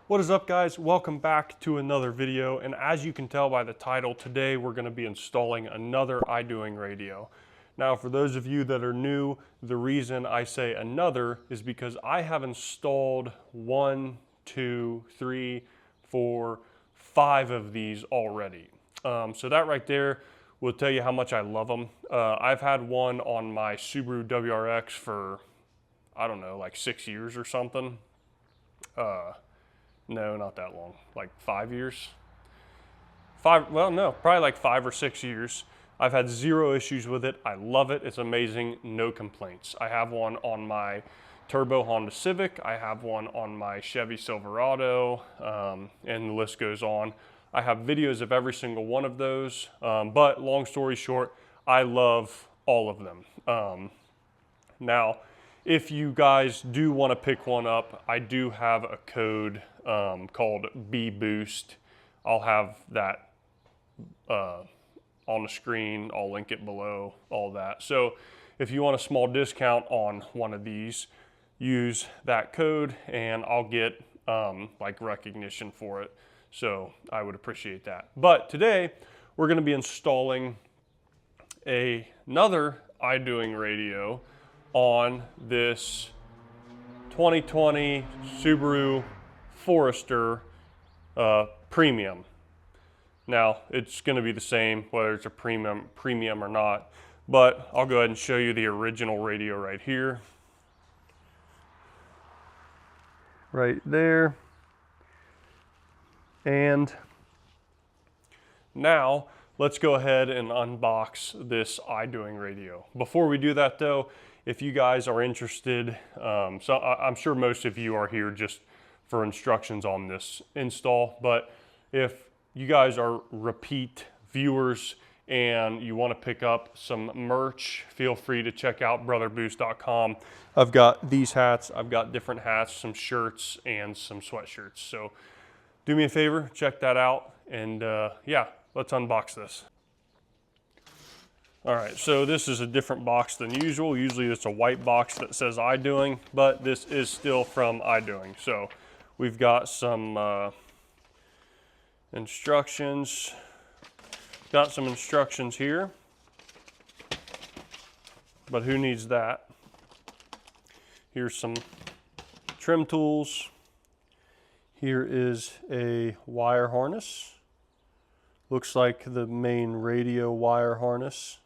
What is up, guys? Welcome back to another video, and as you can tell by the title, today we're going to be installing another Idoing radio. Now, for those of you that are new, the reason I say another is because I have installed 1, 2, 3, 4, 5 of these already. So that right there will tell you how much I love them. I've had one on my Subaru WRX for, I don't know, like 6 years or something. No, not that long, like 5 years. Well, no, probably like 5 or 6 years. I've had zero issues with it. I love it. It's amazing. No complaints. I have one on my turbo Honda Civic. I have one on my Chevy Silverado, and the list goes on. I have videos of every single one of those, but long story short, I love all of them. Now, if you guys do want to pick one up, I do have a code called BBoost. I'll have that on the screen. I'll link it below, all that. So if you want a small discount on one of these, use that code and I'll get like recognition for it. So I would appreciate that. But today we're going to be installing another Idoing radio on this 2020 Subaru Forester Premium. Now, it's going to be the same whether it's a premium or not, but I'll go ahead and show you the original radio right here. Right there. And now, let's go ahead and unbox this Idoing radio. Before we do that though, if you guys are interested, so I'm sure most of you are here just for instructions on this install, but if you guys are repeat viewers and you want to pick up some merch, feel free to check out BrotherBoost.com. I've got these hats, I've got different hats, some shirts, and some sweatshirts. So do me a favor, check that out, and yeah, let's unbox this. All right, so this is a different box than usual. Usually it's a white box that says Idoing, but this is still from Idoing. So we've got some instructions. Got some instructions here, but who needs that? Here's some trim tools. Here is a wire harness. Looks like the main radio wire harness.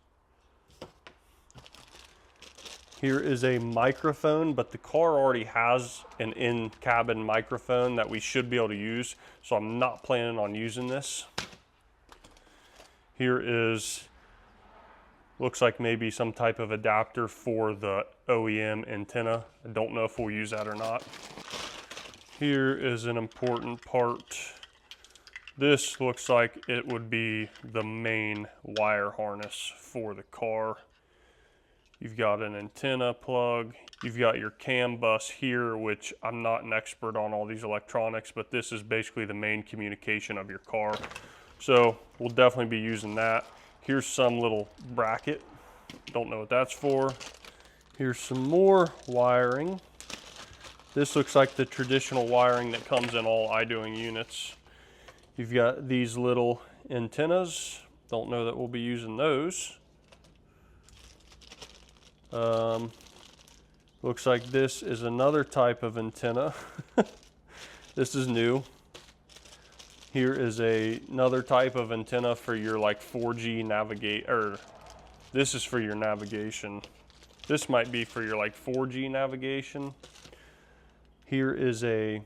Here is a microphone, but the car already has an in-cabin microphone that we should be able to use, so I'm not planning on using this. Here is, looks like maybe some type of adapter for the OEM antenna. I don't know if we'll use that or not. Here is an important part. This looks like it would be the main wire harness for the car. You've got an antenna plug. You've got your CAN bus here, which I'm not an expert on all these electronics, but this is basically the main communication of your car. So we'll definitely be using that. Here's some little bracket. Don't know what that's for. Here's some more wiring. This looks like the traditional wiring that comes in all Idoing units. You've got these little antennas. Don't know that we'll be using those. Looks like this is another type of antenna. This is new. Here is another type of antenna for your like 4G navigate, or this is for your navigation. This might be for your like 4G navigation. Here is a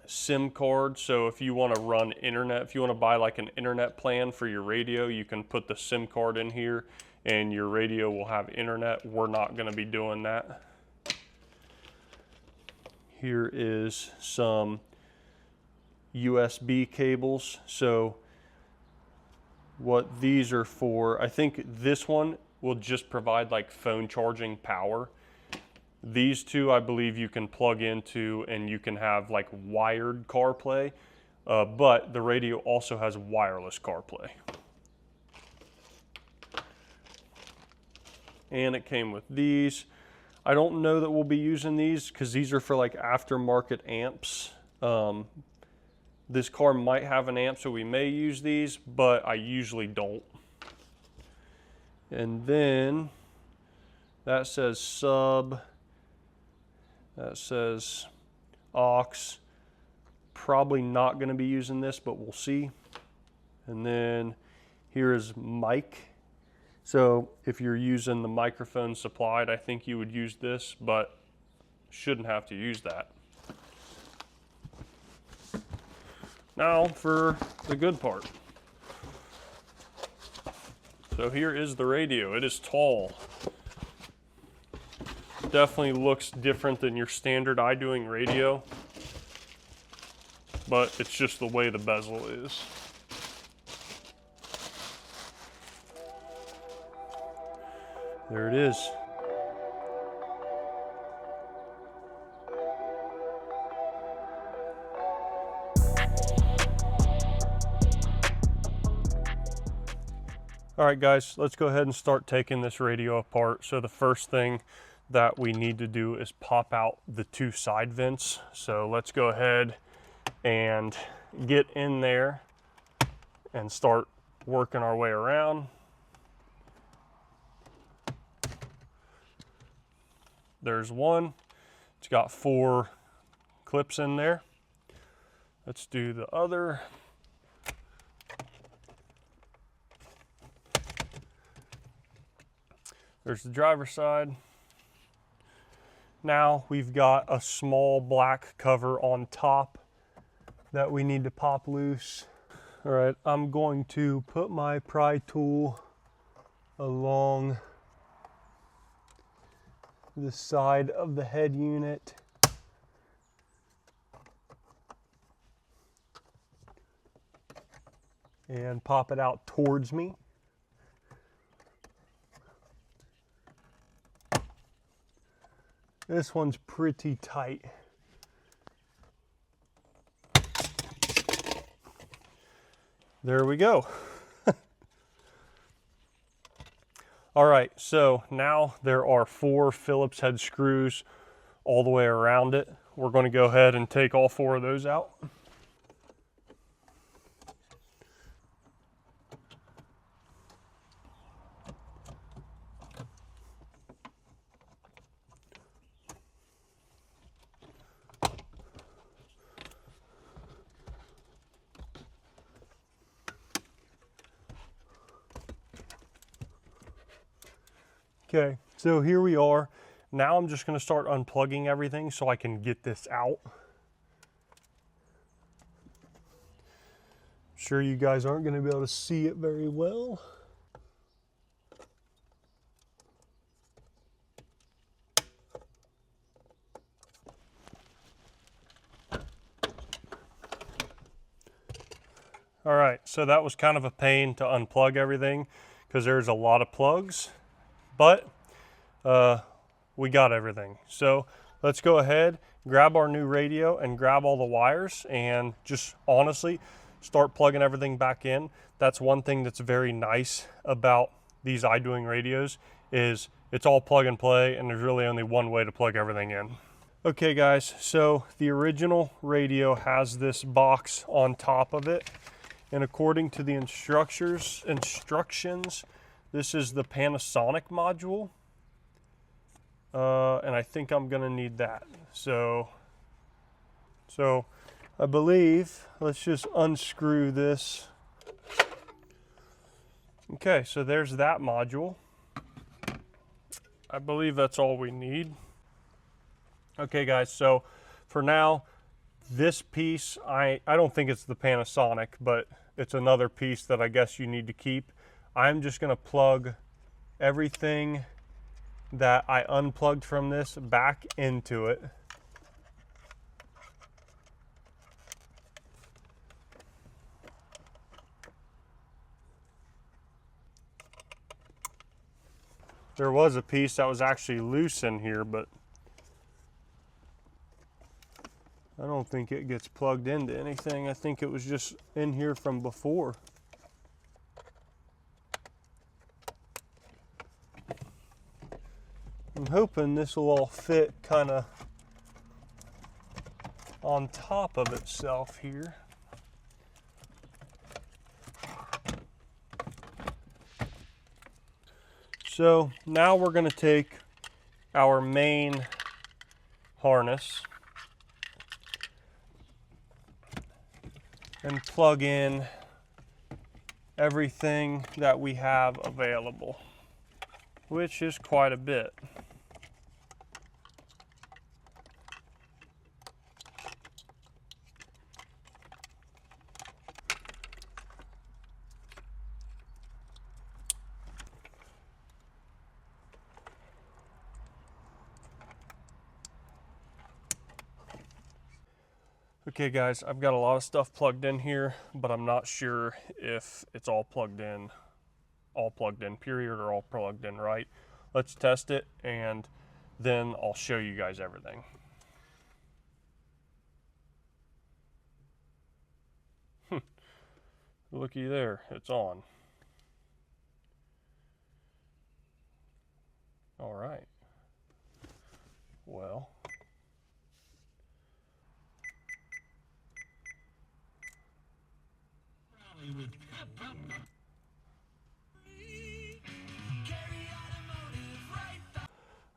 SIM card, so if you want to run internet, if you want to buy like an internet plan for your radio, you can put the SIM card in here and your radio will have internet. We're not going to be doing that. Here is some USB cables. So what these are for, I think this one will just provide like phone charging power. These two, I believe you can plug into and you can have like wired CarPlay, but the radio also has wireless CarPlay. And it came with these. I don't know that we'll be using these because these are for like aftermarket amps. This car might have an amp, so we may use these, but I usually don't. And then that says sub, that says aux. Probably not going to be using this, but we'll see. And then here is mic. So if you're using the microphone supplied, I think you would use this, but shouldn't have to use that. Now for the good part. So here is the radio. It is tall. Definitely looks different than your standard Idoing radio, but it's just the way the bezel is. There it is. All right, guys, let's go ahead and start taking this radio apart. So the first thing that we need to do is pop out the two side vents. So let's go ahead and get in there and start working our way around. There's one. It's got 4 clips in there. Let's do the other. There's the driver's side. Now we've got a small black cover on top that we need to pop loose. All right, I'm going to put my pry tool along the side of the head unit. And pop it out towards me. This one's pretty tight. There we go. All right, so now there are 4 Phillips head screws all the way around it. We're going to go ahead and take all 4 of those out. Okay, so here we are. Now I'm just going to start unplugging everything so I can get this out. I'm sure you guys aren't going to be able to see it very well. All right, so that was kind of a pain to unplug everything because there's a lot of plugs. But we got everything. So let's go ahead, grab our new radio and grab all the wires and just honestly start plugging everything back in. That's one thing that's very nice about these Idoing radios is it's all plug and play and there's really only one way to plug everything in. Okay guys, so the original radio has this box on top of it, and according to the instructions, this is the Panasonic module, and I think I'm gonna need that. So I believe, let's just unscrew this. Okay, so there's that module. I believe that's all we need. Okay guys, so for now, this piece, I don't think it's the Panasonic, but it's another piece that I guess you need to keep. I'm just gonna plug everything that I unplugged from this back into it. There was a piece that was actually loose in here, but I don't think it gets plugged into anything. I think it was just in here from before. I'm hoping this will all fit kind of on top of itself here. So now we're going to take our main harness and plug in everything that we have available, which is quite a bit. Okay guys, I've got a lot of stuff plugged in here, but I'm not sure if it's all plugged in period, or all plugged in right. Let's test it and then I'll show you guys everything. Looky there, it's on. All right. Well,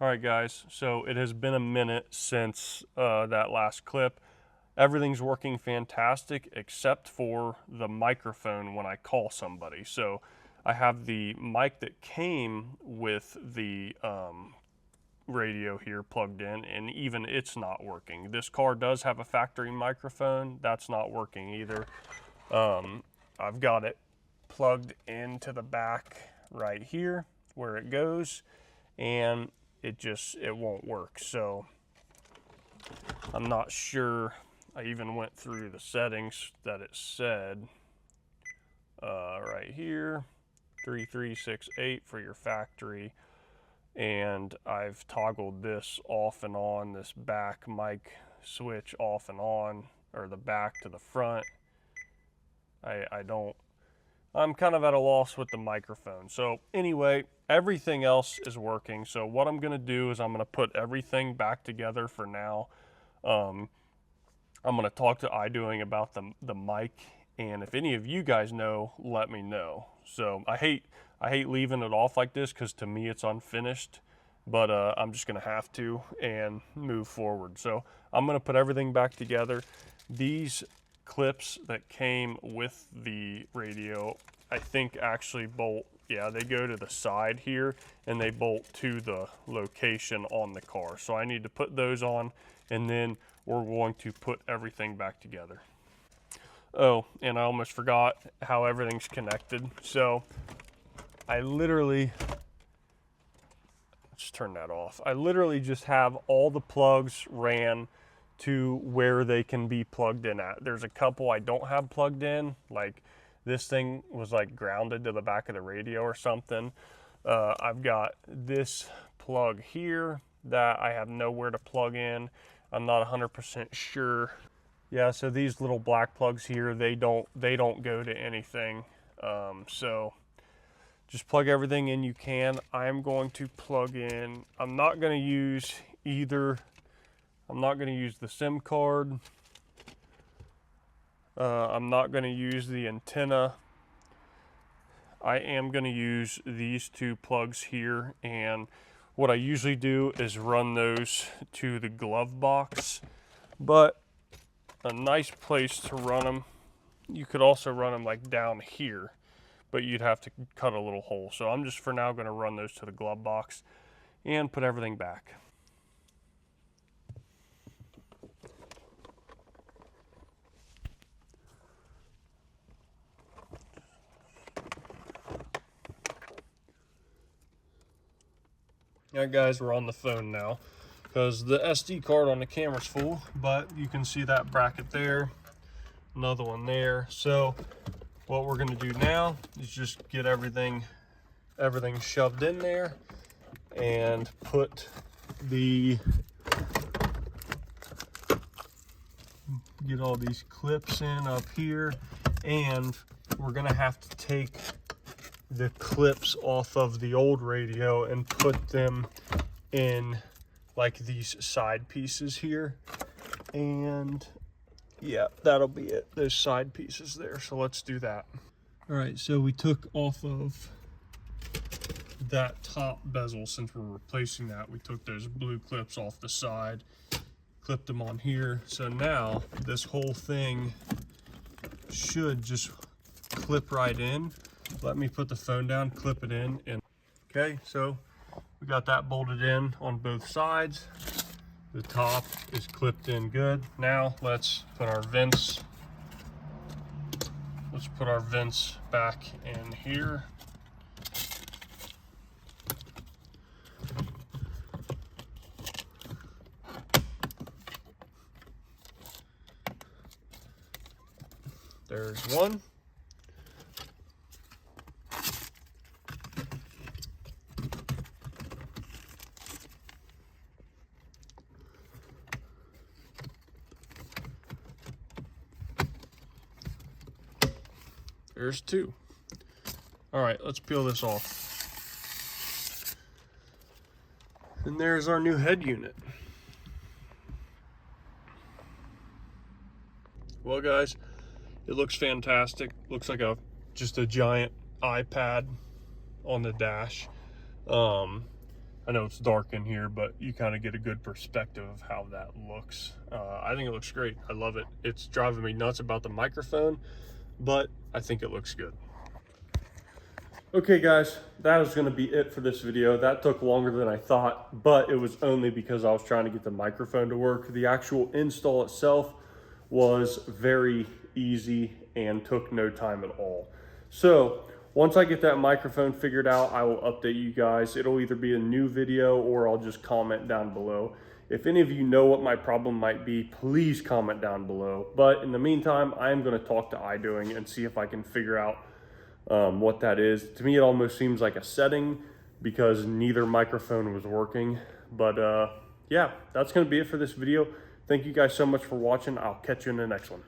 all right guys, so it has been a minute since that last clip. Everything's working fantastic except for the microphone when I call somebody. So I have the mic that came with the radio here plugged in, and even it's not working. This car does have a factory microphone. That's not working either. I've got it plugged into the back right here where it goes, and it won't work. So I'm not sure. I even went through the settings that it said right here, 3368 for your factory, and I've toggled this off and on, this back mic switch off and on, or the back to the front. I'm kind of at a loss with the microphone. So anyway, everything else is working. So what I'm gonna do is I'm gonna put everything back together for now. I'm going to talk to Idoing about the mic, and if any of you guys know, let me know. So I hate leaving it off like this because to me it's unfinished, but I'm just going to have to and move forward. So I'm going to put everything back together. These clips that came with the radio, I think actually bolt, yeah, they go to the side here and they bolt to the location on the car. So I need to put those on, and then we're going to put everything back together. Oh, and I almost forgot how everything's connected. So I literally, let's turn that off. I literally just have all the plugs ran to where they can be plugged in at. There's a couple I don't have plugged in, like this thing was like grounded to the back of the radio or something. I've got this plug here that I have nowhere to plug in. I'm not 100% sure. Yeah, so these little black plugs here, they don't go to anything. So just plug everything in you can. I'm going to plug in, I'm not going to use the SIM card. I'm not going to use the antenna. I am going to use these two plugs here, and what I usually do is run those to the glove box, but a nice place to run them, you could also run them like down here, but you'd have to cut a little hole. So I'm just for now going to run those to the glove box and put everything back. Alright guys, we're on the phone now because the SD card on the camera's full, but you can see that bracket there, another one there. So what we're going to do now is just get everything shoved in there and get all these clips in up here, and we're going to have to take the clips off of the old radio and put them in like these side pieces here. And Yeah, that'll be it. Those side pieces there. So let's do that. All right, so we took off of that top bezel. Since we're replacing that, we took those blue clips off the side, clipped them on here. So now this whole thing should just clip right in. Let me put the phone down, clip it in, and okay, so we got that bolted in on both sides. The top is clipped in good. Now let's put our vents. Let's put our vents back in here. There's one. There's two. All right, let's peel this off. And there's our new head unit. Well, guys, it looks fantastic. Looks like just a giant iPad on the dash. I know it's dark in here, but you kind of get a good perspective of how that looks. I think it looks great. I love it. It's driving me nuts about the microphone, but I think it looks good. Okay guys, that is going to be it for this video. That took longer than I thought, but it was only because I was trying to get the microphone to work. The actual install itself was very easy and took no time at all. So once I get that microphone figured out, I will update you guys. It'll either be a new video or I'll just comment down below. If any of you know what my problem might be, please comment down below. But in the meantime, I am going to talk to Idoing and see if I can figure out what that is. To me, it almost seems like a setting because neither microphone was working. But yeah, that's going to be it for this video. Thank you guys so much for watching. I'll catch you in the next one.